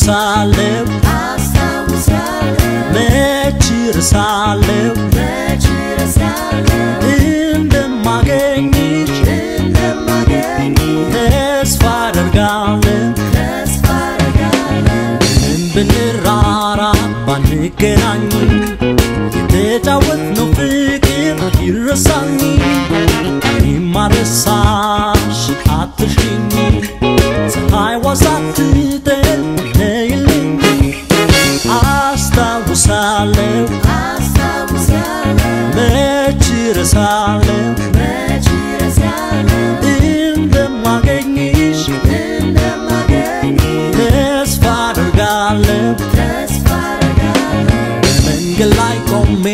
አስታውሳለሁ መች ረሳለሁ እንደማገኝሽ ተስፋ አደርጋለሁ ብንራራቅ ባንገናኝ የተጫወትነው ፍቅር ይረሳኝ ማረሳሽ አትሽኝ ፀሐይዋ ሳትጠልቅ ነይልኝ አስታውሳለሁ መች ረሳለሁ እንደማገኝሽ ተስፋ አደርጋለሁ በመንገድ ላይ ቆሜ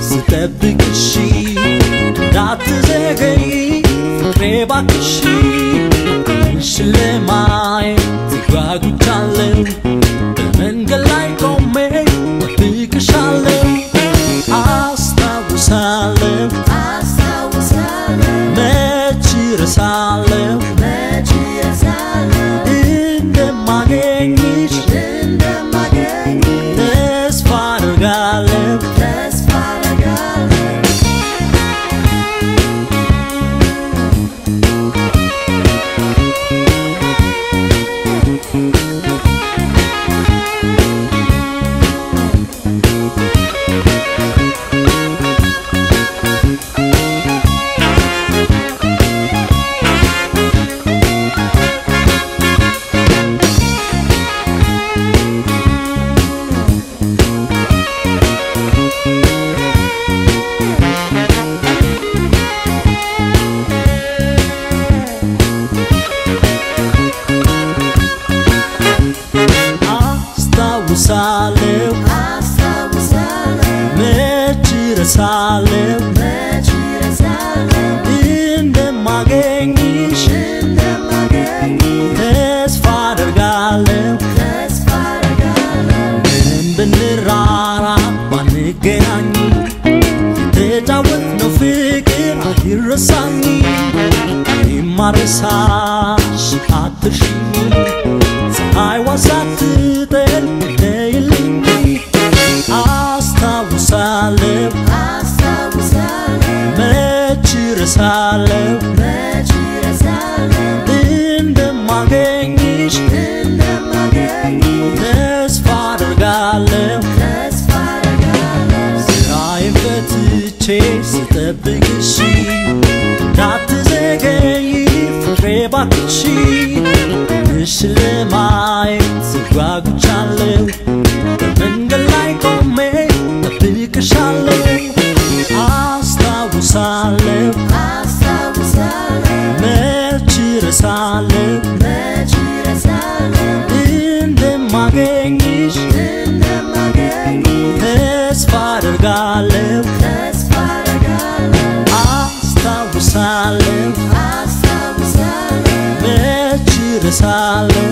ስጠብቅሽ እንዳትዘገይ ፍቅሬ እባክሽ አንቺን ለማየት ጓጉቻለሁ በመንገድ ላይ ቆሜ እጠብቅሻለሁ አስታውሳለሁ መች ረሳለሁ እንደማገኝሽ ተስፋ አደርጋለሁ መች ረሳለሁ እንደማገኝሽ ተስፋ አደርጋለሁ ምንም ብንራራቅ ባንገናኝ የተጫወትነው ፍቅር አይረሳኝ ማረሳሽ አትርሺኝ ፀሐይዋ ሳትጠልቅ ነይልኝ አስታውሳለሁ መች ረሳለሁ እንደማገኝሽ ተስፋ አደርጋለሁ ስራዬን ፈትቼ ስጠብቅሽ እንዳትዘገይ ፍቅሬ እባክሽ አንቺን ለማየት ጓጉቻለሁ በመንገድ ላይ ቆሜ እጠብቅሻለሁ አስታውሳለሁ መች ረሳለሁ እንደማገኝሽ ተስፋ አደርጋለሁ አስታውሳለሁ መች ረሳለሁ